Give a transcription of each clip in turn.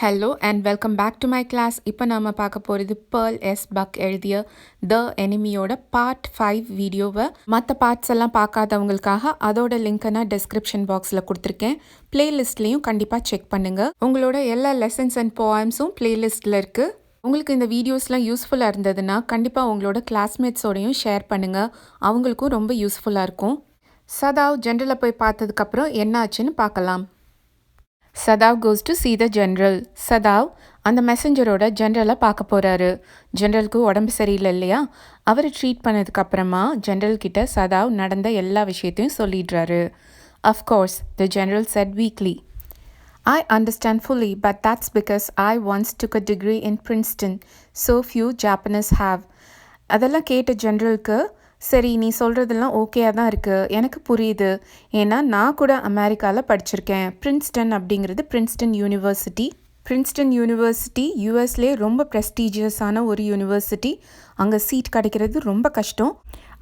Hello and welcome back to my class. இப்போ நாம் பார்க்க போகிறது பேர்ல் எஸ் பக் எழுதிய த எனிமியோட பார்ட் 5 வீடியோவை. மற்ற பார்ட்ஸ் எல்லாம் பார்க்காதவங்களுக்காக அதோட லிங்க்கை நான் டிஸ்கிரிப்ஷன் பாக்ஸில் கொடுத்துருக்கேன். பிளேலிஸ்ட்லேயும் கண்டிப்பாக செக் பண்ணுங்கள். உங்களோட எல்லா லெசன்ஸ் அண்ட் போயம்ஸும் பிளேலிஸ்ட்டில் இருக்குது. உங்களுக்கு இந்த வீடியோஸ்லாம் யூஸ்ஃபுல்லாக இருந்ததுன்னா கண்டிப்பாக உங்களோட கிளாஸ்மேட்ஸோடையும் ஷேர் பண்ணுங்கள். அவங்களுக்கும் ரொம்ப யூஸ்ஃபுல்லாக இருக்கும். சதாவ் ஜென்ரலில் போய் பார்த்ததுக்கப்புறம் என்ன ஆச்சுன்னு பார்க்கலாம். Sadao goes to see the general. Sadao அந்த மெசஞ்சரோட ஜென்ரலை பார்க்க போகிறாரு. ஜென்ரலுக்கு உடம்பு சரியில்லை இல்லையா? அவரை ட்ரீட் பண்ணதுக்கப்புறமா ஜென்ரல்கிட்ட சதாவ் நடந்த எல்லா விஷயத்தையும் சொல்லிடுறாரு. Of course the general said weakly. I understand fully, but that's because I once took a degree in Princeton. So few Japanese have. அதெல்லாம் கேட்ட ஜென்ரலுக்கு சரி நீ சொல்கிறதெல்லாம் ஓகேயாக தான் இருக்குது, எனக்கு புரியுது. ஏன்னா நான் கூட அமெரிக்காவில் படிச்சிருக்கேன். பிரின்ஸ்டன் அப்படிங்கிறது பிரின்ஸ்டன் யூனிவர்சிட்டி. பிரின்ஸ்டன் யூனிவர்சிட்டி யூஎஸ்லேயே ரொம்ப ப்ரெஸ்டீஜியஸான ஒரு யூனிவர்சிட்டி. அங்கே சீட் கிடைக்கிறது ரொம்ப கஷ்டம்.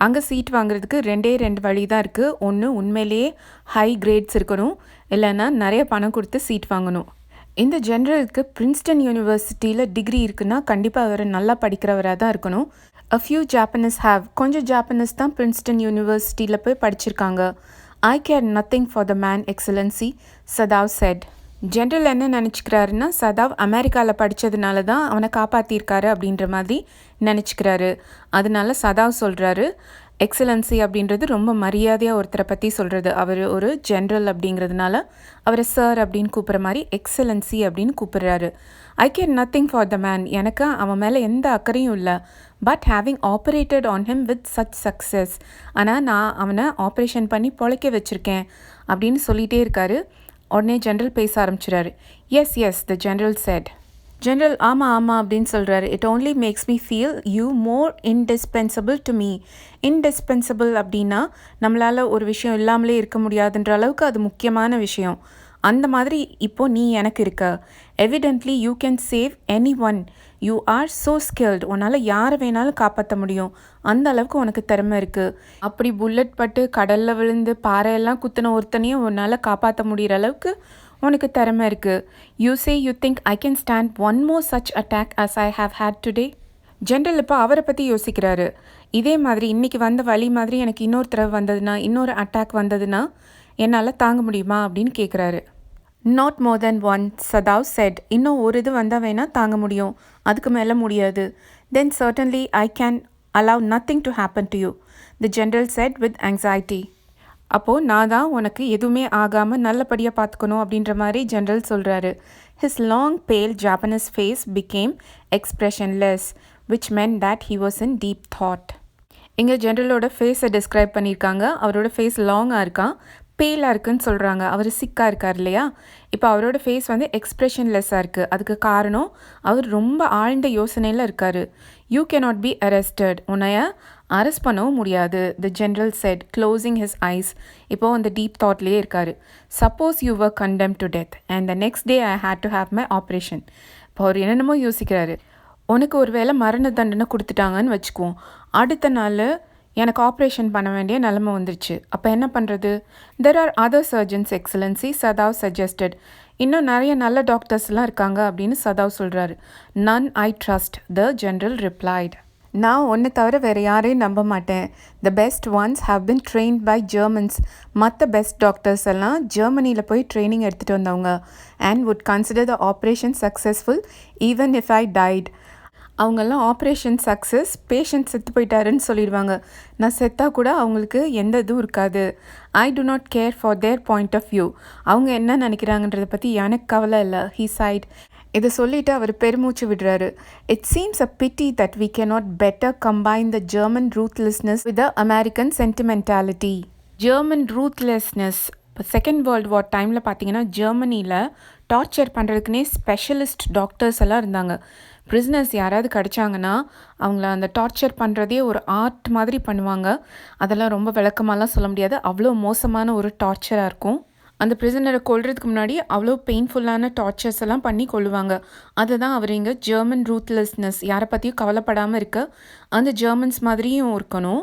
அங்கே சீட் வாங்குறதுக்கு ரெண்டு வழி தான் இருக்குது. ஒன்று உண்மையிலேயே ஹை கிரேட்ஸ் இருக்கணும், இல்லைன்னா நிறைய பணம் கொடுத்து சீட் வாங்கணும். இந்த ஜென்ரலுக்கு பிரின்ஸ்டன் யூனிவர்சிட்டியில் டிகிரி இருக்குன்னா கண்டிப்பாக அவர் நல்லா படிக்கிறவராக தான் இருக்கணும். A few Japanese have. கொஞ்சம் ஜாப்பனீஸ் தான் பிரின்ஸ்டன் யூனிவர்சிட்டியில் போய் படிச்சிருக்காங்க. I care nothing for the man, excellency, சதாவ் said. General என்ன நினச்சிக்கிறாருன்னா சதாவ் அமெரிக்காவில் படித்ததுனால தான் அவனை காப்பாற்றிருக்காரு அப்படின்ற மாதிரி நினச்சிக்கிறாரு. அதனால சதாவ் சொல்கிறாரு, எக்ஸலன்சி அப்படின்றது ரொம்ப மரியாதையாக ஒருத்தரை பற்றி சொல்கிறது. அவர் ஒரு ஜென்ரல் அப்படிங்கிறதுனால அவரை சார் அப்படின்னு கூப்பிட்ற மாதிரி எக்ஸலன்சி அப்படின்னு கூப்பிட்றாரு. I care nothing for the man. எனக்கு அவன் மேலே எந்த அக்கறையும் இல்லை. But having operated on him with such success. ஆனால் நான் அவனை ஆப்ரேஷன் பண்ணி பொழைக்க வச்சுருக்கேன் அப்படின்னு சொல்லிகிட்டே இருக்காரு. உடனே ஜென்ரல் பேச ஆரம்பிச்சிடாரு. Yes the general said. General ஆமாம் அப்படின்னு சொல்கிறாரு. It only makes me feel you more indispensable to me. Indispensable அப்படின்னா நம்மளால் ஒரு விஷயம் இல்லாமலே இருக்க முடியாதுன்ற அளவுக்கு அது முக்கியமான விஷயம். அந்த மாதிரி இப்போது நீ எனக்கு இருக்க. Evidently you can save any one. You are so skilled. உன்னால் யாரை வேணாலும் காப்பாற்ற முடியும். அந்த அளவுக்கு உனக்கு திறமை இருக்குது. அப்படி புல்லட் பட்டு கடலில் விழுந்து பாறையெல்லாம் குத்தின ஒருத்தனையும் உன்னால் காப்பாற்ற முடிகிற அளவுக்கு உனக்கு திறமை இருக்குது. You say you think I can stand one more such attack as I have had today. General இப்போ அவரை பற்றி யோசிக்கிறாரு. இதே மாதிரி இன்றைக்கி வந்த வழி மாதிரி எனக்கு இன்னொரு தடவை வந்ததுன்னா, இன்னொரு அட்டாக் வந்ததுன்னா என்னால் தாங்க முடியுமா அப்படின்னு கேட்குறாரு. Not more than one, Sadao said. இன்னும் ஒரு இது வந்தால் வேணால் தாங்க முடியும், அதுக்கு மேலே முடியாது. Then certainly I can allow nothing to happen to you, the general said with anxiety. அப்போது நான் தான் உனக்கு எதுவுமே ஆகாமல் நல்லபடியாக பார்த்துக்கணும் அப்படின்ற மாதிரி ஜென்ரல் சொல்கிறாரு. His long pale Japanese face became expressionless, which meant that he was in deep thought. இங்கே ஜென்ரலோட ஃபேஸை டிஸ்கிரைப் பண்ணியிருக்காங்க. அவரோட ஃபேஸ் லாங்காக இருக்கான், பேலாக இருக்குன்னு சொல்கிறாங்க. அவர் சிக்காக இருக்கார் இல்லையா? இப்போ அவரோட ஃபேஸ் வந்து எக்ஸ்ப்ரெஷன்லெஸ்ஸாக இருக்குது. அதுக்கு காரணம் அவர் ரொம்ப ஆழ்ந்த யோசனையில் இருக்கார். You cannot be arrested. உன்னைய அரெஸ்ட் பண்ணவும் முடியாது, the general said closing his eyes. இப்போது அந்த டீப் தாட்லேயே இருக்கார். Suppose you were condemned to death and the next day I had to have my operation. இப்போ அவர் என்னென்னமோ யோசிக்கிறாரு. உனக்கு ஒரு வேளை மரண தண்டனை கொடுத்துட்டாங்கன்னு வச்சுக்குவோம், அடுத்த நாள் எனக்கு ஆப்ரேஷன் பண்ண வேண்டிய நிலைமை வந்துருச்சு. அப்போ என்ன பண்ணுறது? There are other surgeons excellency, Sadao suggested. இன்னும் நிறைய நல்ல டாக்டர்ஸ்லாம் இருக்காங்க அப்படின்னு சதாவ் சொல்கிறாரு. None I trust, the general replied. நான் ஒன்று தவிர வேறு யாரையும் நம்ப மாட்டேன். The best ones have been trained by Germans. மற்ற பெஸ்ட் டாக்டர்ஸ் எல்லாம் ஜெர்மனியில் போய் ட்ரைனிங் எடுத்துகிட்டு வந்தவங்க. And would consider the operation successful even if I died. அவங்கெல்லாம் ஆப்ரேஷன் சக்ஸஸ், பேஷண்ட் செத்து போயிட்டாருன்னு சொல்லிடுவாங்க. நான் செத்தாக கூட அவங்களுக்கு எந்த இதுவும் இருக்காது. I do not care for their point of view. அவங்க என்ன நினைக்கிறாங்கன்றதை பற்றி எனக்கு கவலை இல்லை. He sighed. இதை சொல்லிவிட்டு அவர் பெருமூச்சு விடுறாரு. It seems a pity that we cannot better combine the German ruthlessness with the American sentimentality. German ruthlessness இப்போ செகண்ட் வேர்ல்டு வார் டைமில் பார்த்தீங்கன்னா ஜெர்மனியில் டார்ச்சர் பண்ணுறதுக்குனே ஸ்பெஷலிஸ்ட் டாக்டர்ஸ் எல்லாம் இருந்தாங்க. ப்ரிஸ்னர்ஸ் யாராவது கிடச்சாங்கன்னா அவங்கள அந்த டார்ச்சர் பண்ணுறதே ஒரு ஆர்ட் மாதிரி பண்ணுவாங்க. அதெல்லாம் ரொம்ப விளக்கமாலாம் சொல்ல முடியாது, அவ்வளோ மோசமான ஒரு டார்ச்சராக இருக்கும். அந்த ப்ரிசனரை கொல்றதுக்கு முன்னாடி அவ்வளோ பெயின்ஃபுல்லான டார்ச்சர்ஸ் எல்லாம் பண்ணி கொள்ளுவாங்க. அதுதான் அவர் இங்கே ஜெர்மன் ரூத்லெஸ்னஸ், யாரை பற்றியும் கவலைப்படாமல் இருக்க அந்த ஜெர்மன்ஸ் மாதிரியும் இருக்கணும்.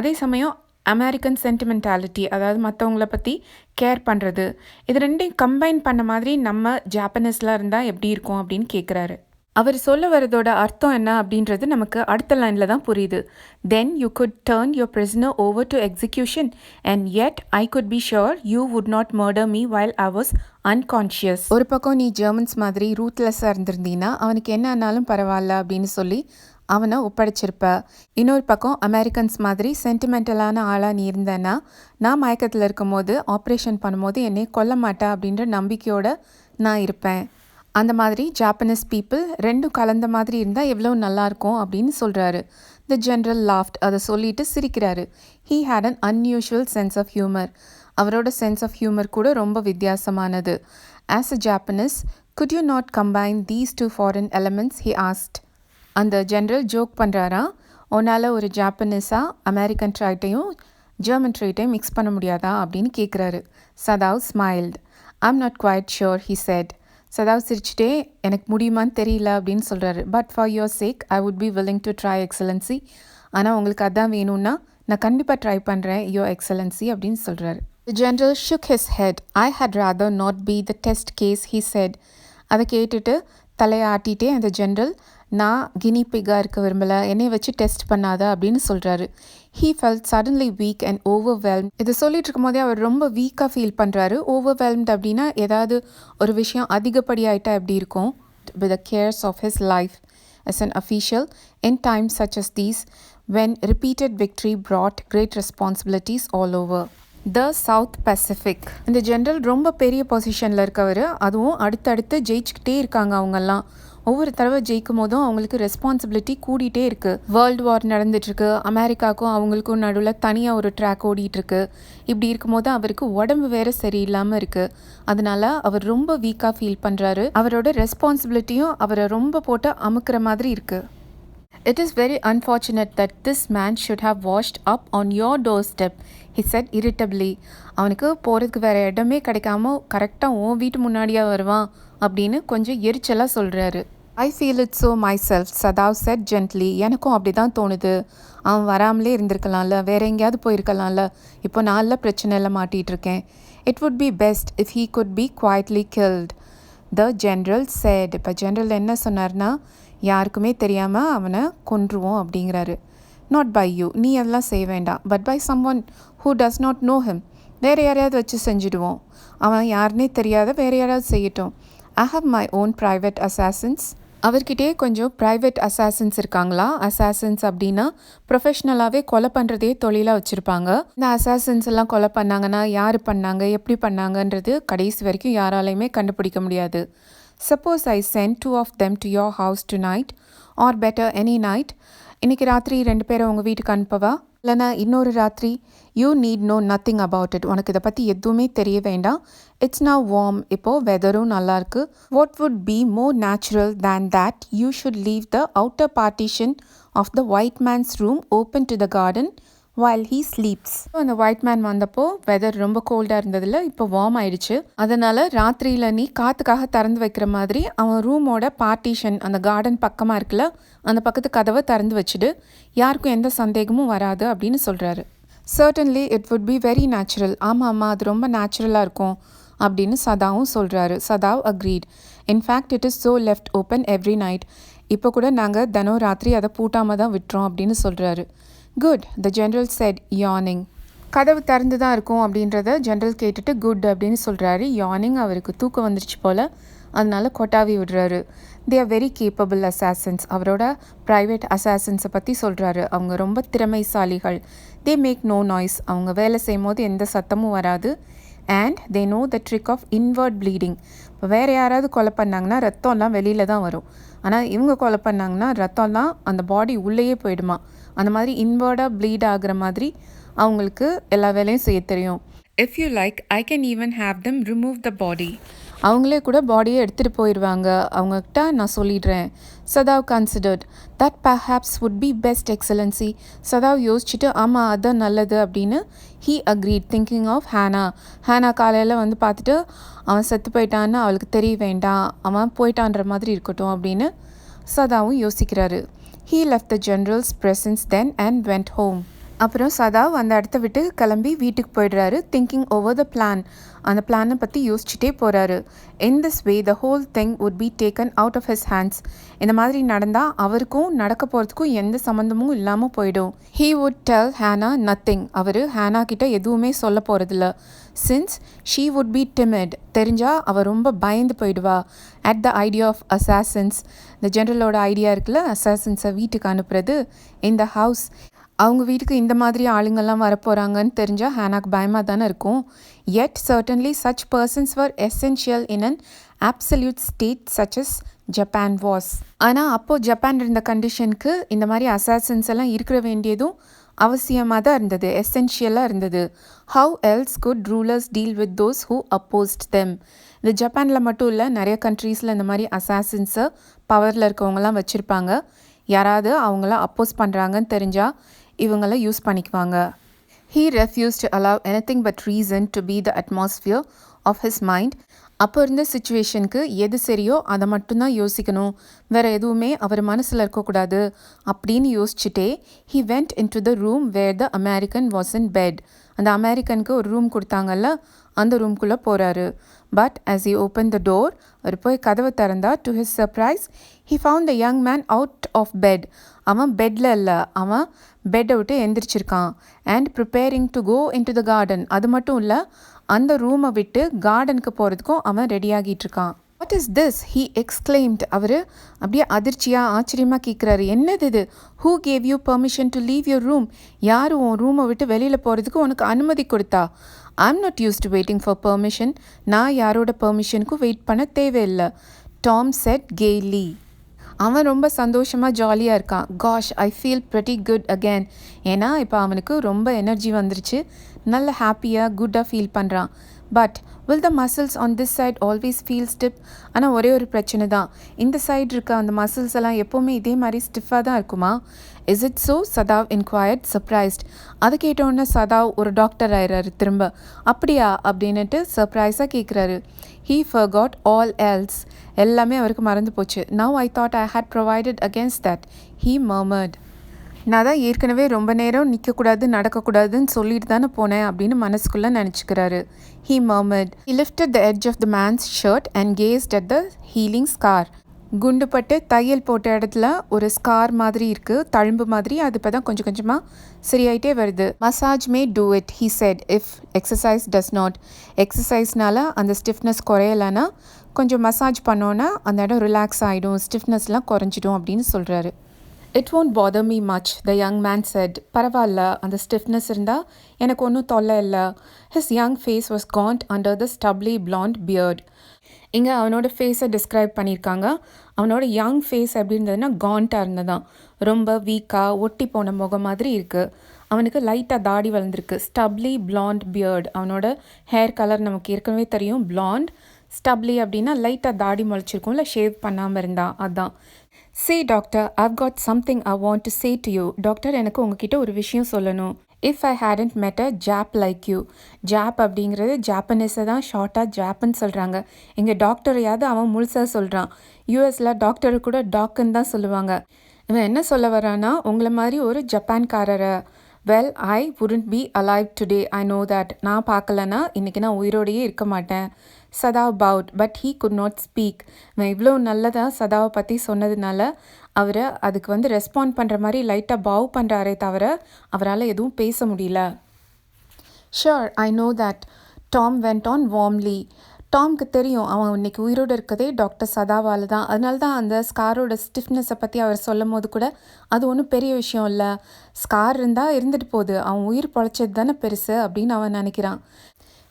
அதே சமயம் அமெரிக்கன் சென்டிமெண்டாலிட்டி, அதாவது மற்றவங்கள பற்றி கேர் பண்ணுறது, இது ரெண்டையும் கம்பைன் பண்ண மாதிரி நம்ம ஜாப்பனீஸில் இருந்தால் எப்படி இருக்கும் அப்படின்னு கேட்குறாரு. அவர் சொல்ல வரதோட அர்த்தம் என்ன அப்படின்றது நமக்கு அடுத்த லைனில் தான் புரியுது. Then you good turn your prisoner over to execution and yet I could be sure you would not murder me while I was unconscious. ஒரு பக்கம் நீ ஜெர்மன்ஸ் மாதிரி ரூத்லெஸ்ஸாக இருந்திருந்தீன்னா அவனுக்கு என்ன ஆனாலும் பரவாயில்ல அப்படின்னு சொல்லி அவனை ஒப்படைச்சிருப்ப. இன்னொரு பக்கம் அமெரிக்கன்ஸ் மாதிரி சென்டிமெண்டலான ஆளாக நீ இருந்தேன்னா நான் மயக்கத்தில் இருக்கும் போது ஆப்ரேஷன் பண்ணும்போது என்னை கொல்ல மாட்டேன் அப்படின்ற நம்பிக்கையோடு நான் இருப்பேன். அந்த மாதிரி ஜாப்பனீஸ் பீப்புள் ரெண்டும் கலந்த மாதிரி இருந்தால் எவ்வளோ நல்லாயிருக்கும் அப்படின்னு சொல்கிறாரு. த ஜென்ரல் லாஃப்ட், அதை சொல்லிட்டு சிரிக்கிறாரு. He had an unusual sense of humour. அவரோட சென்ஸ் ஆஃப் ஹியூமர் கூட ரொம்ப வித்தியாசமானது. As a Japanese, could you not combine these two foreign elements, he asked. அந்த ஜென்ரல் ஜோக் பண்ணுறாரா, உன்னால் ஒரு ஜாப்பனீஸாக அமெரிக்கன் ட்ரைட்டையும் ஜெர்மன் ட்ரைட்டையும் மிக்ஸ் பண்ண முடியாதா அப்படின்னு கேட்குறாரு. Sadao smiled. I'm not quite sure, he said. Sadao சிரிச்சுட்டே எனக்கு முடியுமான்னு தெரியல அப்படின்னு சொல்கிறாரு. But for your sake I would be willing to try excellency. ஆனால் உங்களுக்கு அதான் வேணும்னா நான் கண்டிப்பாக ட்ரை பண்ணுறேன் யுவர் எக்ஸலன்சி அப்படின்னு சொல்கிறாரு. The general shook his head. I had rather not be the test case, he said. அதை கேட்டுட்டு தலையை ஆட்டிகிட்டே அந்த ஜென்ரல், நான் கினி பிக்காக இருக்க விரும்பலை, என்னை வச்சு டெஸ்ட் பண்ணாத அப்படின்னு சொல்கிறாரு. He felt suddenly week and overwhelm. இதை சொல்லிட்டு இருக்கும் போதே அவர் ரொம்ப வீக்காக ஃபீல் பண்ணுறாரு. ஓவர்வெல்ம்ட் அப்படின்னா ஏதாவது ஒரு விஷயம் அதிகப்படியாயிட்டா எப்படி இருக்கும். With the cares of his life as an official in times such as these when repeated victory brought great responsibilities all over the South Pacific. இந்த ஜென்ரல் ரொம்ப பெரிய பொசிஷனில் இருக்கவர், அதுவும் அடுத்தடுத்து ஜெயிச்சுக்கிட்டே இருக்காங்க. அவங்கெல்லாம் ஒவ்வொரு தடவை ஜெயிக்கும் போதும் அவங்களுக்கு ரெஸ்பான்சிபிலிட்டி கூடிகிட்டே இருக்குது. வேர்ல்டு வார் நடந்துட்டுருக்கு, அமெரிக்காவுக்கும் அவங்களுக்கும் நடுவில் தனியாக ஒரு ட்ராக் ஓடிட்டுருக்கு. இப்படி இருக்கும்போது அவருக்கு உடம்பு வேறு சரியில்லாமல் இருக்குது. அதனால அவர் ரொம்ப வீக்காக ஃபீல் பண்ணுறாரு. அவரோட ரெஸ்பான்சிபிலிட்டியும் அவரை ரொம்ப போட்டு அமுக்கிற மாதிரி இருக்குது. It is very unfortunate that this man should have washed up on your doorstep, he said irritably. அவனுக்கு போகிறதுக்கு வேறு இடமே கிடைக்காம கரெக்டாக உன் வீட்டு முன்னாடியாக வருவான் அப்படின்னு கொஞ்சம் எரிச்சலாக சொல்கிறாரு. I feel it so myself, Sadav said gently. எனக்கும் அப்படி தான் தோணுது. அவன் வராமலே இருந்திருக்கலாம்ல, வேற எங்கேயாவது போயிருக்கலாம்ல. இப்போ நல்ல பிரச்சனையில் மாட்டிகிட்டு இருக்கேன். It would be best if he could be quietly killed, the general said. இப்போ ஜென்ரல் என்ன சொன்னார்னா, யாருக்குமே தெரியாமல் அவனை கொன்றுவோம் அப்படிங்கிறாரு. நாட் பை யூ, நீ அதெல்லாம் செய்ய வேண்டாம். But by someone who does not know him, வேறு யாரையாவது வச்சு செஞ்சுடுவோம். அவன் யாருன்னே தெரியாத வேறு யாராவது செய்யட்டும். I have my own private assassins. அவர்கிட்டே கொஞ்சம் ப்ரைவேட் அசாசின்ஸ் இருக்காங்களா. அசாசின்ஸ் அப்படின்னா ப்ரொஃபஷ்னலாகவே கொலை பண்ணுறதே தொழிலாக வச்சுருப்பாங்க. இந்த அசாசின்ஸ் எல்லாம் கொலை பண்ணாங்கன்னா யார் பண்ணாங்க, எப்படி பண்ணாங்கன்றது கடைசி வரைக்கும் யாராலையுமே கண்டுபிடிக்க முடியாது. Suppose I send 2 of them to your house tonight, or better any night. இன்னைக்கு ராத்திரி 2 பேரை உங்கள் வீட்டுக்கு அனுப்பவா, இல்லைனா இன்னொரு ராத்திரி. You need know nothing about it. உனக்கு இதை பற்றி எதுவுமே தெரிய வேண்டாம். It's now warm. இப்போது வெதரும் நல்லாயிருக்கு. What would be more natural than that you should leave the outer partition of the white man's room open to the garden while he sleeps. அந்த ஒயிட் மேன் வந்தப்போ வெதர் ரொம்ப கோல்டாக இருந்ததில்ல, இப்போ warm ஆயிடுச்சு. அதனால் ராத்திரியில் நீ காற்றுக்காக திறந்து வைக்கிற மாதிரி அவன் ரூமோட பார்ட்டிஷன் அந்த கார்டன் பக்கமாக இருக்குல்ல, அந்த பக்கத்து கதவை திறந்து வச்சுடு. யாருக்கும் எந்த சந்தேகமும் வராது அப்படின்னு சொல்கிறாரு. Certainly it would be very natural. ஆமாம், அது ரொம்ப நேச்சுரலாக இருக்கும் அப்படின்னு சதாவும் சொல்கிறாரு. Sadao agreed. In fact it is so left open every night. இப்போ கூட நாங்கள் தினம் ராத்திரி அதை பூட்டாமல் தான் விட்டுறோம் அப்படின்னு சொல்கிறாரு. குட், த ஜென்ரல் செட் யானிங். கதவு திறந்து தான் இருக்கும் அப்படின்றத ஜென்ரல் கேட்டுட்டு குட் அப்படின்னு சொல்கிறாரு. யானிங், அவருக்கு தூக்கம் வந்துருச்சு போல், அதனால கொட்டாவி விடுறாரு. They are very capable assassins. அவரோட ப்ரைவேட் அசாசின்ஸை பற்றி சொல்கிறாரு. அவங்க ரொம்ப திறமைசாலிகள். They make no noise. அவங்க வேலை செய்யும் போது எந்த சத்தமும் வராது. And they know the trick of inward bleeding. இப்போ வேறு யாராவது கொலை பண்ணாங்கன்னா ரத்தம்லாம் வெளியில் தான் வரும். ஆனால் இவங்க கொலை பண்ணாங்கன்னா ரத்தம்லாம் அந்த பாடி உள்ளேயே போயிடுமா. அந்த மாதிரி இன்வர்டாக ப்ளீட் ஆகிற மாதிரி அவங்களுக்கு எல்லா வேலையும் செய்ய தெரியும். If you like I can even have them remove the body. அவங்களே கூட பாடியை எடுத்துகிட்டு போயிடுவாங்க. அவங்கக்கிட்ட நான் சொல்லிடுறேன். Sadao considered. That perhaps would be best excellency. Sadao யோசிச்சுட்டு ஆமாம் அதுதான் நல்லது அப்படின்னு he agreed, thinking of Hana. Hana காலையில் வந்து பார்த்துட்டு அவன் செத்து போயிட்டான்னு அவளுக்கு தெரிய வேண்டாம், அவன் போயிட்டான்ற மாதிரி இருக்கட்டும் அப்படின்னு சதாவும் யோசிக்கிறாரு. He left the general's presence then and went home. அப்புறம் சதாவ் அந்த இடத்த விட்டு கிளம்பி வீட்டுக்கு போயிடுறாரு. Thinking over the plan. அந்த பிளானை பற்றி யோசிச்சுட்டே போகிறாரு. In this way the whole thing would be taken out of his hands. இந்த மாதிரி நடந்தால் அவருக்கும் நடக்க போகிறதுக்கும் எந்த சம்மந்தமும் இல்லாமல் போயிடும். He would tell Hana nothing. அவர் ஹேனா கிட்ட எதுவுமே சொல்ல போகிறதில்ல. Since she would be timid. தெரிஞ்சால் அவள் ரொம்ப பயந்து போயிடுவா. At the idea of assassins. இந்த ஜென்ரலோட ஐடியா இருக்குல்ல, அசாசின்ஸை வீட்டுக்கு அனுப்புறது. இந்த ஹவுஸ், அவங்க வீட்டுக்கு இந்த மாதிரி ஆளுங்கள்லாம் வரப்போகிறாங்கன்னு தெரிஞ்சால் ஹேனாக்கு பயமாக தானே இருக்கும். Yet certainly such persons were essential in an absolute state such as Japan was. ஆனால் அப்போது ஜப்பான் இருந்த கண்டிஷனுக்கு இந்த மாதிரி அசாசின்ஸ் எல்லாம் இருக்கிற வேண்டியதும் அவசியமாக தான் இருந்தது, எசென்ஷியலாக இருந்தது. How else could rulers deal with those who opposed them? இந்த ஜப்பானில் மட்டும் இல்லை, நிறைய கண்ட்ரீஸில் இந்த மாதிரி அசாசின்ஸை பவரில் இருக்கவங்கலாம் வச்சுருப்பாங்க. யாராவது அவங்கள அப்போஸ் பண்ணுறாங்கன்னு தெரிஞ்சால் இவங்கள யூஸ் பண்ணிக்குவாங்க. He refused to allow anything but reason to be the atmosphere of his mind. அப்போ இருந்த சுச்சுவேஷனுக்கு எது சரியோ அதை மட்டும்தான் யோசிக்கணும், வேறு எதுவுமே அவர் மனசில் இருக்கக்கூடாது அப்படின்னு யோசிச்சுட்டே he went into the room where the American was in bed. அந்த அமெரிக்கனுக்கு ஒரு ரூம் கொடுத்தாங்கல்ல, அந்த ரூம்குள்ளே போகிறாரு. But as he opened the door, அவர் போய் கதவை திறந்தா to his surprise he found the young man out of bed. அவன் பெட்டில் இல்லை, அவன் பெட்டை விட்டு எந்திரிச்சிருக்கான். And preparing to go into the garden. அது மட்டும் இல்லை, அந்த ரூமை விட்டு கார்டனுக்கு போகிறதுக்கும் அவன் ரெடியாகிட்டு இருக்கான். What is this? He exclaimed. அவர் அப்படியே அதிர்ச்சியாக ஆச்சரியமாக கேட்குறாரு, என்னது இது? Who gave you permission to leave your room? யார் உன் ரூமை விட்டு வெளியில் போகிறதுக்கு உனக்கு அனுமதி கொடுத்தா? I am not used to waiting for permission. நான் யாரோட பர்மிஷனுக்கும் வெயிட் பண்ண தேவையில்லை. Tom said gaily. அவன் ரொம்ப சந்தோஷமாக ஜாலியாக இருக்கான். Gosh, I feel pretty good again. ஏன்னா இப்போ அவனுக்கு ரொம்ப எனர்ஜி வந்துருச்சு, நல்ல ஹாப்பியாக குட்டாக ஃபீல் பண்ணுறான். But will the muscles on this side always feel stiff? ஆனால் ஒரே ஒரு பிரச்சனை தான், இந்த சைடு இருக்க அந்த மசில்ஸ் எல்லாம் எப்போவுமே இதே மாதிரி ஸ்டிஃபாக தான் இருக்குமா? Is it so? Sadao inquired surprised. அதை கேட்டோன்னே சதாவ் ஒரு டாக்டர் ஆயிடுறாரு திரும்ப. அப்படியா அப்படின்னுட்டு சர்ப்ரைஸாக கேட்குறாரு. He forgot all else. எல்லாமே அவருக்கு மறந்து போச்சு. Now I thought I had provided against that, he murmured. நான் தான் ஏற்கனவே ரொம்ப நேரம் நிற்கக்கூடாது நடக்கக்கூடாதுன்னு சொல்லிட்டு தானே போனேன் அப்படின்னு மனசுக்குள்ளே நினச்சிக்கிறாரு. He murmured. He lifted the edge of the man's shirt and gazed at the healing scar. குண்டுப்பட்டு தையல் போட்ட இடத்துல ஒரு ஸ்கார் மாதிரி இருக்குது, தழும்பு மாதிரி. அது இப்போ தான் கொஞ்சம் கொஞ்சமாக சரியாயிட்டே வருது. Massage may do it, he said, if exercise does not. எக்ஸசைஸ்னால அந்த ஸ்டிஃப்னஸ் குறையலைன்னா கொஞ்சம் மசாஜ் பண்ணோன்னா அந்த இடம் ரிலாக்ஸ் ஆகிடும், ஸ்டிஃப்னஸ்லாம் குறைஞ்சிடும் அப்படின்னு சொல்கிறாரு. It won't bother me much, the young man said. பரவாயில்ல, அந்த ஸ்டிஃப்னஸ் இருந்தால் எனக்கு ஒன்றும் தொல்லை இல்லை. His young face was gaunt under the stubbly blonde beard. இங்கே அவனோட ஃபேஸை டிஸ்கிரைப் பண்ணியிருக்காங்க. அவனோட யங் ஃபேஸ் எப்படி இருந்ததுன்னா காண்டாக இருந்ததான், ரொம்ப வீக்காக ஒட்டி போன முகம் மாதிரி இருக்குது. அவனுக்கு லைட்டாக தாடி வளர்ந்துருக்கு. ஸ்டப்லி பிளாண்ட் பியர்ட். அவனோட ஹேர் கலர் நமக்கு ஏற்கனவே தெரியும், பிளாண்ட். ஸ்டப்லி அப்படின்னா லைட்டாக தாடி முளைச்சிருக்கும்ல, ஷேவ் பண்ணாமல் இருந்தா, அதுதான். Say doctor, I've got something I want to say to you. Doctor, எனக்கு உங்ககிட்ட ஒரு விஷயம் சொல்லணும். If I hadn't met a Jap like you. Jap அப்படிங்கிறது ஜாப்பனீஸை தான் ஷார்ட்டாக ஜாப்புன்னு சொல்கிறாங்க. இங்கே டாக்டரையாவது அவன் முழுசாக சொல்கிறான். யூஎஸில் டாக்டரு கூட டாக்குன்னு தான் சொல்லுவாங்க. இவன் என்ன சொல்ல வரான்னா, உங்களை மாதிரி ஒரு ஜப்பான்காரரை. Well, I wouldn't be alive today, I know that. நான் பார்க்கலன்னா இன்றைக்கி நான் உயிரோடையே இருக்க மாட்டேன். Sadao bowed, but he could not speak. இவன் இவ்வளோ நல்லதாக சதாவை பற்றி சொன்னதுனால அவரை அதுக்கு ரெஸ்பாண்ட் பண்ணுற மாதிரி லைட்டாக பவ் பண்ணுறாரே தவிர அவரால் எதுவும் பேச முடியல. Sure, I know that, Tom went on warmly. டாம்க்கு தெரியும் அவன் இன்னைக்கு உயிரோடு இருக்கதே டாக்டர் சதாவால் தான். அதனால தான் அந்த ஸ்காரோட ஸ்டிஃப்னஸை பற்றி அவர் சொல்லும் போது கூட அது ஒன்றும் பெரிய விஷயம் இல்லை, ஸ்கார் இருந்தால் இருந்துட்டு போகுது, அவன் உயிர் பொழைச்சது தானே பெருசு அப்படின்னு அவன் நினைக்கிறான்.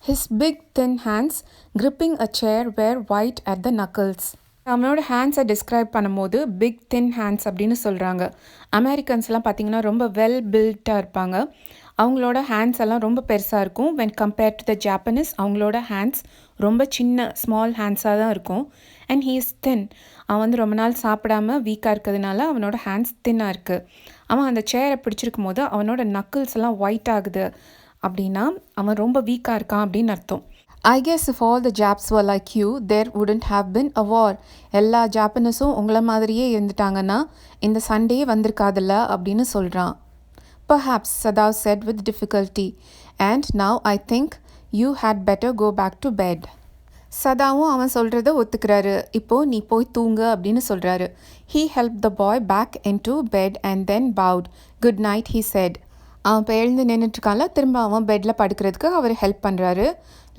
His big thin hands gripping a chair were white at the knuckles. அவனோட ஹேண்ட்ஸை டிஸ்கிரைப் பண்ணும்போது பிக் தின் ஹேண்ட்ஸ் அப்படின்னு சொல்கிறாங்க. அமெரிக்கன்ஸ்லாம் பார்த்திங்கன்னா ரொம்ப வெல் பில்ட்டாக இருப்பாங்க. அவங்களோட ஹேண்ட்ஸ் எல்லாம் ரொம்ப பெருசாக இருக்கும். When compared to the Japanese, அவங்களோட ஹேண்ட்ஸ் ரொம்ப சின்ன ஸ்மால் ஹேண்ட்ஸாக தான் இருக்கும். And he is thin. அவன் ரொம்ப நாள் சாப்பிடாமல் வீக்காக இருக்கிறதுனால அவனோட ஹேண்ட்ஸ் தின்னாக இருக்குது. அவன் அந்த சேரை பிடிச்சிருக்கும் போது அவனோட நக்கிள்ஸ் எல்லாம் ஒயிட் ஆகுது. அப்படின்னா அவன் ரொம்ப வீக்காக இருக்கான் அப்படின்னு அர்த்தம். I guess if all the Japs were like you, there wouldn't have been a war. எல்லா ஜாப்பனீஸும் உங்களை மாதிரியே இருந்துட்டாங்கன்னா இந்த சண்டே வந்திருக்காதுல்ல அப்படின்னு சொல்கிறான். Perhaps, Sadav said with difficulty. And now I think you had better go back to bed. சதாவும் அவன் சொல்கிறத ஒத்துக்கிறாரு. இப்போது நீ போய் தூங்கு அப்படின்னு சொல்கிறாரு. He helped the boy back into bed and then bowed. Good night, he said. அவன் இப்போ எழுந்து நின்றுட்டுருக்கான்ல, திரும்ப அவன் பெட்டில் படுக்கிறதுக்கு அவர் ஹெல்ப் பண்ணுறாரு.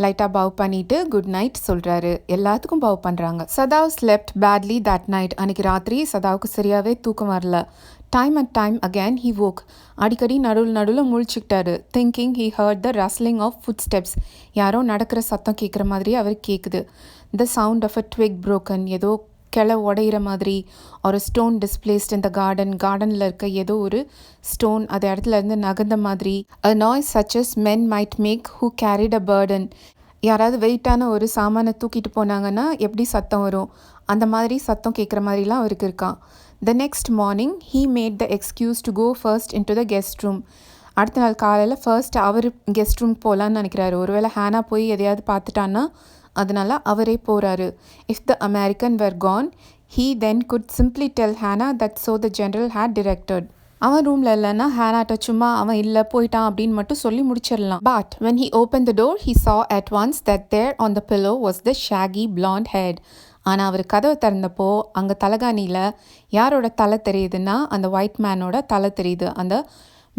லைட்டாக பவ் பண்ணிவிட்டு குட் நைட் சொல்கிறாரு. எல்லாத்துக்கும் பவ் பண்ணுறாங்க. Sadao slept badly that night. அன்றைக்கி ராத்திரி சதாவுக்கு சரியாகவே தூக்கம் வரல. Time and time again he woke. அடிக்கடி நடுவில் முழிச்சுக்கிட்டாரு. Thinking he heard the rustling of footsteps. யாரோ நடக்கிற சத்தம் கேட்குற மாதிரி அவர் கேட்குது. The sound of a twig broken. ஏதோ கிளை உடையிற மாதிரி. ஒரு ஸ்டோன் டிஸ்பிளேஸ்ட் இந்த கார்டனில் இருக்க ஏதோ ஒரு ஸ்டோன் அது இடத்துல இருந்து நகர்ந்த மாதிரி. அ noise such as men might make who carried a burden. யாராவது வெயிட்டான ஒரு சாமானை தூக்கிட்டு போனாங்கன்னா எப்படி சத்தம் வரும், அந்த மாதிரி சத்தம் கேட்குற மாதிரிலாம் அவருக்கு இருக்கான். The next morning he made the excuse to go first into the guest room. அடுத்த நாள் காலையில் ஃபர்ஸ்ட் அவர் கெஸ்ட் ரூம் போகலான்னு நினைக்கிறாரு. ஒருவேளை ஹேனா போய் எதையாவது பார்த்துட்டான்னா அதனால் அவரே போகிறாரு. If the American were gone, he then could simply tell Hannah that so the general had directed. அவன் ரூமில் இல்லைன்னா ஹேனாட்ட சும்மா அவன் இல்லை போயிட்டான் அப்படின்னு மட்டும் சொல்லி முடிச்சிடலாம். But when he opened the door, he saw at once that there on the pillow was the shaggy blonde head. ஆனால் அவர் கதவை திறந்தப்போ அங்கே தலகாணியில் யாரோட தலை தெரியுதுன்னா அந்த ஒயிட் மேனோட தலை தெரியுது. அந்த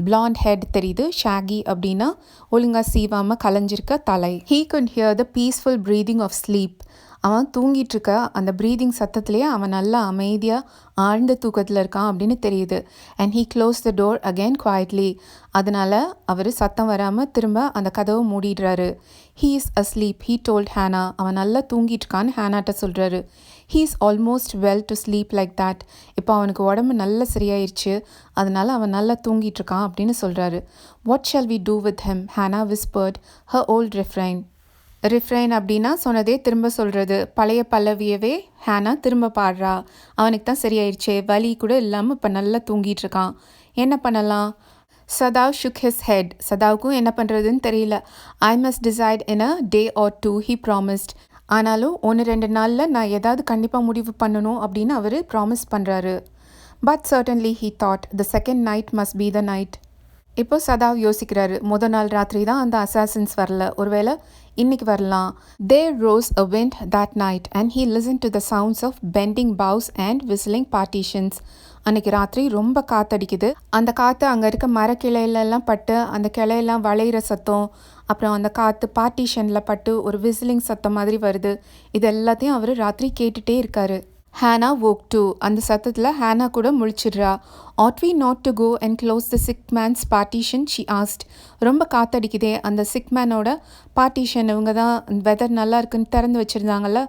blonde head தெரியுது. ஷாகி அப்படின்னா ஒழுங்காக சீவாமல் கலைஞ்சிருக்க தலை. He could hear the peaceful breathing of sleep. அவன் தூங்கிட்டு இருக்க அந்த ப்ரீதிங் சத்தத்துலேயே அவன் நல்லா அமைதியாக ஆழ்ந்த தூக்கத்தில் இருக்கான் அப்படின்னு தெரியுது. And he closed the door again quietly. அதனால் அவர் சத்தம் வராமல் திரும்ப அந்த கதவை மூடிடுறாரு. He is asleep, he told Hana. அவன் நல்லா தூங்கிட்டு இருக்கான்னு ஹேனாட்ட சொல்கிறாரு. He is almost well to sleep like that. இப்போ அவனுக்கு உடம்பு நல்லா சரியாயிருச்சு, அதனால் அவன் நல்லா தூங்கிட்டு இருக்கான் அப்படின்னு சொல்கிறாரு. What shall we do with him, Hana whispered her old refrain. Refrain அப்படின்னா சொன்னதே திரும்ப சொல்கிறது. பழைய பல்லவியவே ஹேனா திரும்ப பாடுறா. அவனுக்கு தான் சரியாயிடுச்சே, வலி கூட இல்லாமல் இப்போ நல்லா தூங்கிட்டு இருக்கான், என்ன பண்ணலாம்? சதாவ் ஷுக் ஹிஸ் ஹெட். சதாவுக்கும் என்ன பண்ணுறதுன்னு தெரியல. I must decide in a day or two, he promised. ஆனாலும் 1-2 நாளில் நான் ஏதாவது கண்டிப்பாக முடிவு பண்ணணும் அப்படின்னு அவர் ப்ராமிஸ் பண்ணுறாரு. But certainly he thought the second night must be the night. இப்போ சதாவ் யோசிக்கிறாரு, முதல் நாள் ராத்திரி தான் அந்த அசாசின்ஸ் வரல, ஒருவேளை இன்னைக்கு வரலாம். There rose a wind that night and he listened to the sounds of bending boughs and whistling partitions. அன்னைக்கு ராத்திரி ரொம்ப காத்தடிக்குது. அந்த காற்று அங்கே இருக்க மரக்கிளையிலெல்லாம் பட்டு அந்த கிளையெல்லாம் வளையிற சத்தம், அப்புறம் அந்த காற்று பார்ட்டிஷனில் பட்டு ஒரு விசிலிங் சத்தம் மாதிரி வருது. இது எல்லாத்தையும் அவர் ராத்திரி கேட்டுகிட்டே இருக்காரு. ஹேனா woke too. அந்த சத்தத்தில் ஹேனா கூட முழிச்சிடுறா. ought we not to go and close the sick man's partition, she asked. ரொம்ப காத்தடிக்குதே, அந்த சிக் மேனோட பார்ட்டிஷன் இவங்க தான் வெதர் நல்லா இருக்குன்னு திறந்து வச்சுருந்தாங்கல்ல,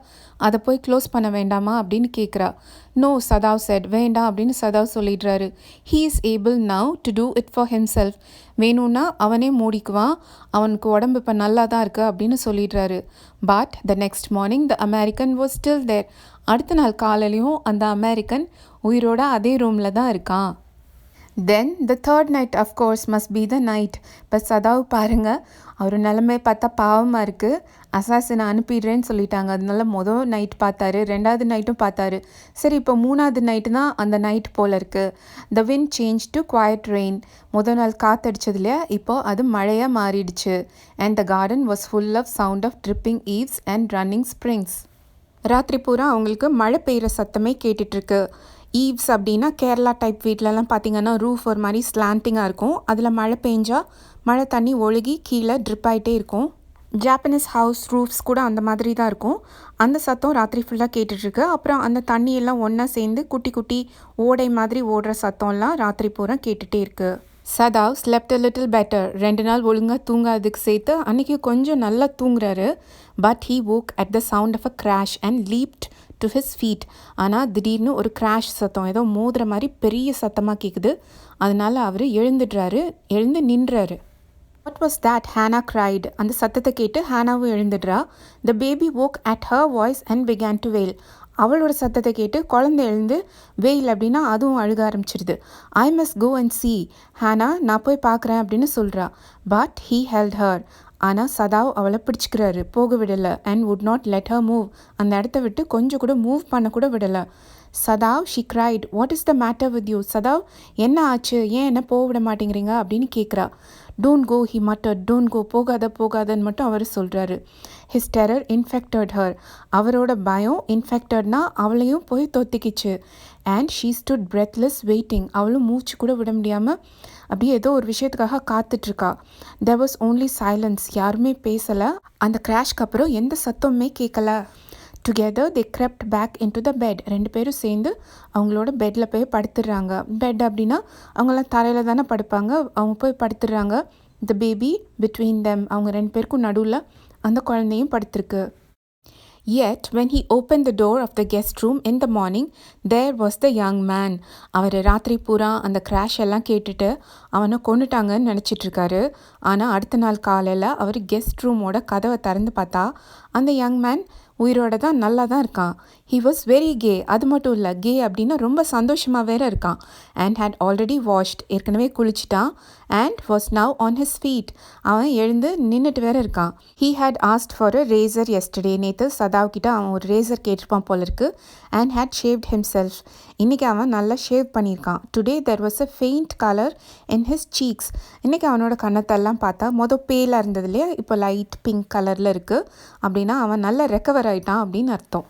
அதை போய் க்ளோஸ் பண்ண வேண்டாமா அப்படின்னு கேட்குறா. No, Sadao said. வேண்டாம் அப்படின்னு சதாவ் சொல்லிடுறாரு. He is able now to do it for himself. வேணும்னா அவனே மூடிக்குவான், அவனுக்கு உடம்பு இப்போ நல்லா தான் இருக்குது அப்படின்னு சொல்லிடுறாரு. But the next morning the American was still there. அடுத்த நாள் காலையிலையும் அந்த அமெரிக்கன் உயிரோட அதே ரூமில் தான் இருக்கான். Then the third night of course must be the night. இப்போ சதாவ் பாருங்கள், அவர் நிலைமை பார்த்தா பாவமாக இருக்குது. அசாசினை அனுப்பிடுறேன்னு சொல்லிட்டாங்க, அதனால மொதல் நைட் பார்த்தாரு, 2வது நைட்டும் பார்த்தாரு. சரி, இப்போ 3வது நைட்டு தான் அந்த நைட் போல் இருக்குது. The wind change to quiet rain. முதல் நாள் காத்தடிச்சதுலையா இப்போது அது மழையாக மாறிடுச்சு. And the garden was full of sound of dripping eaves and running springs. ராத்திரி பூரா அவங்களுக்கு மழை பெய்கிற சத்தமே கேட்டுட்ருக்கு. ஈவ்ஸ் அப்படின்னா கேரளா டைப் வீட்டிலலாம் பார்த்திங்கன்னா ரூஃப் ஒரு மாதிரி ஸ்லாண்டிங்காக இருக்கும். அதில் மழை பெஞ்சால் மழை தண்ணி ஒழுகி கீழே ட்ரிப் ஆகிட்டே இருக்கும். ஜாப்பனீஸ் ஹவுஸ் ரூஃப்ஸ் கூட அந்த மாதிரி தான் இருக்கும். அந்த சத்தம் ராத்திரி ஃபுல்லாக கேட்டுட்ருக்கு. அப்புறம் அந்த தண்ணியெல்லாம் ஒன்றா சேர்ந்து குட்டி குட்டி ஓடை மாதிரி ஓடுற சத்தம்லாம் ராத்திரி பூரா கேட்டுகிட்டே இருக்குது. சதாவ் ஸ்லெப்ட் a little better. 2 நாள் ஒழுங்காக தூங்காததுக்கு சேர்த்து அன்றைக்கி கொஞ்சம் நல்லா தூங்குறாரு. But he woke at the sound of a crash and leaped to his feet. ஆனால் திடீர்னு ஒரு கிராஷ் சத்தம், ஏதோ மோதுற மாதிரி பெரிய சத்தமாக கேட்குது. அதனால் அவர் எழுந்து நின்றாரு. What was that? Hannah cried. அந்த சத்தத்தை கேட்டு ஹேனாவும் எழுந்துடுறா. The baby woke at her voice and began to wail. அவளோட சத்தத்தை கேட்டு குழந்தை எழுந்து வெயில் அப்படின்னா அதுவும் அழுக ஆரம்பிச்சிருது. I must go and see. Hana, நான் போய் பார்க்குறேன் அப்படின்னு சொல்கிறா. But he held her. ஆனால் சதாவ் அவளை பிடிச்சிக்கிறாரு, போக விடலை. And would not let her move. அந்த இடத்த விட்டு கொஞ்சம் கூட மூவ் பண்ண கூட விடலை. சதாவ், she cried, what is the matter with you? சதாவ், என்ன ஆச்சு, ஏன் என்ன போக விட மாட்டேங்கிறீங்க அப்படின்னு கேட்குறா. Don't go, he muttered, don't go, போகாதன்னு மட்டும் அவர் சொல்கிறாரு. ஹிஸ் டெரர் இன்ஃபெக்டட் ஹர், அவரோட பயம் இன்ஃபெக்டட்னா அவளையும் போய் தொத்திக்கிச்சு. And she stood breathless waiting, அவளும் மூச்சு கூட விட முடியாமல் அப்படியே ஏதோ ஒரு விஷயத்துக்காக காத்துட்ருக்கா. தெர் வாஸ் ஓன்லி சைலன்ஸ், யாருமே பேசலை. அந்த கிராஷ்க்கு அப்புறம் எந்த சத்தமுமே கேட்கல. Together they crept back into the bed. ரெண்டு பேரும் சேர்ந்து அவங்களோட பெட்டில் போய் படுத்துடுறாங்க. பெட் அப்படின்னா அவங்களாம் தரையில் தானே படுப்பாங்க, அவங்க போய் படுத்துடுறாங்க. த பேபி பிட்வீன் தெம், அவங்க ரெண்டு பேருக்கும் நடுவில் அந்த குழந்தையும் படுத்திருக்கு. Yet, when he opened the door of the guest room in the morning, there was the young man. அவர் ராத்திரி பூரா அந்த கிராஷ் எல்லாம் கேட்டுட்டு அவனை கொண்டுட்டாங்கன்னு நினச்சிட்ருக்காரு. ஆனால் அடுத்த நாள் காலையில் அவர் கெஸ்ட் ரூமோட கதவை திறந்து பார்த்தா அந்த யங் மேன் உயிரோட தான், நல்லா தான் இருக்கான். ஹி வாஸ் வெரி கே, அது மட்டும் இல்லை, கே அப்படின்னா ரொம்ப சந்தோஷமாக வேற இருக்கான். அண்ட் ஹேட் ஆல்ரெடி வாஷ்ட், ஏற்கனவே குளிச்சிட்டான். And was now on his feet, அவன் எழுந்து நின்றுட்டு வேற இருக்கான். He had asked for a razor yesterday, நேற்று சதாவ்கிட்ட அவன் ஒரு ரேசர் கேட்டிருப்பான் போல இருக்கு. அண்ட் ஹேட் ஷேவ்ட் ஹிம்செல்ஃப், இன்றைக்கி அவன் நல்லா ஷேவ் பண்ணியிருக்கான். Today there was a faint colour in his cheeks, இன்றைக்கி அவனோட கன்னத்தெல்லாம் பார்த்தா பேலாக இருந்தது இல்லையா, இப்போ லைட் பிங்க் கலரில் இருக்குது. அப்படின்னா அவன் நல்லா ரெக்கவர் ஆகிட்டான் அப்படின்னு அர்த்தம்.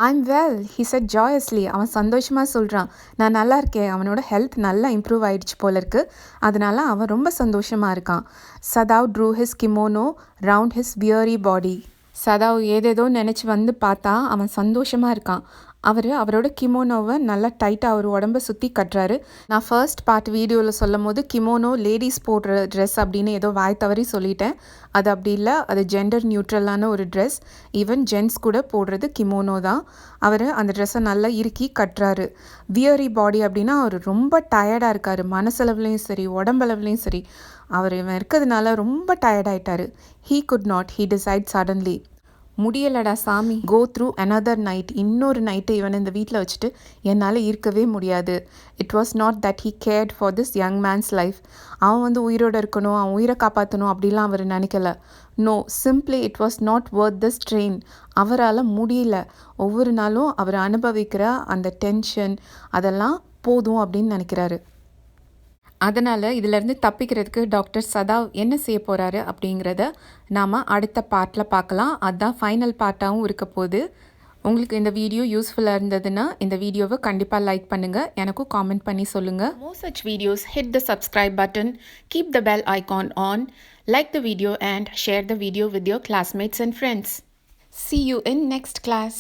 ஐம் வெல், ஹி செட் ஜாயஸ்லி, அவன் சந்தோஷமாக சொல்கிறான், நான் நல்லா இருக்கேன், அவனோட ஹெல்த் நல்லா இம்ப்ரூவ் ஆகிடுச்சு போல இருக்கு, அதனால அவன் ரொம்ப சந்தோஷமாக இருக்கான். Sadao drew his kimono round his weary body. Sadao ஏதேதோ நினச்சி வந்து பார்த்தா அவன் சந்தோஷமாக இருக்கான். அவரோட கிமோனோவை நல்லா டைட்டாக அவர் உடம்பை சுற்றி கட்டுறாரு. நான் ஃபர்ஸ்ட் பார்ட் வீடியோவில் சொல்லும் போது கிமோனோ லேடிஸ் போடுற ட்ரெஸ் அப்படின்னு ஏதோ வாய் தவறி சொல்லிட்டேன். அது அப்படி இல்லை, அது ஜெண்டர் நியூட்ரலான ஒரு ட்ரெஸ். ஈவன் ஜென்ஸ் கூட போடுறது கிமோனோ தான். அவர் அந்த ட்ரெஸ்ஸை நல்லா இறுக்கி கட்டுறாரு. வியரி பாடி அப்படின்னா அவர் ரொம்ப டயர்டாக இருக்கார், மனசளவுலேயும் சரி உடம்பளவுலேயும் சரி. இவன் இருக்கிறதுனால ரொம்ப டயர்டாயிட்டார். He could not, he decided suddenly, முடியலடா சாமி, கோ த்ரூ another நைட், இன்னொரு நைட்டு இவனை இந்த வீட்டில் வச்சுட்டு என்னால் இருக்கவே முடியாது. It was not that he cared for this young man's life, அவன் உயிரோடு இருக்கணும், அவன் உயிரை காப்பாற்றணும் அப்படிலாம் அவர் நினைக்கல. No, simply it was not worth the strain, அவரால் முடியல. ஒவ்வொரு நாளும் அவர் அனுபவிக்கிற அந்த டென்ஷன் அதெல்லாம் போதும் அப்படின்னு நினைக்கிறாரு. அதனால் இதிலேருந்து தப்பிக்கிறதுக்கு டாக்டர் சதாவ் என்ன செய்ய போகிறாரு அப்படிங்கிறத நாம் அடுத்த பார்ட்டில் பார்க்கலாம். அதுதான் ஃபைனல் பார்ட்டாகவும் இருக்க போகுது. உங்களுக்கு இந்த வீடியோ யூஸ்ஃபுல்லாக இருந்ததுன்னா இந்த வீடியோவை கண்டிப்பாக லைக் பண்ணுங்கள், எனக்கும் காமெண்ட் பண்ணி சொல்லுங்கள். More such videos, hit the subscribe button, keep the bell icon on, like the video and share the video with your classmates and friends. See you in next class.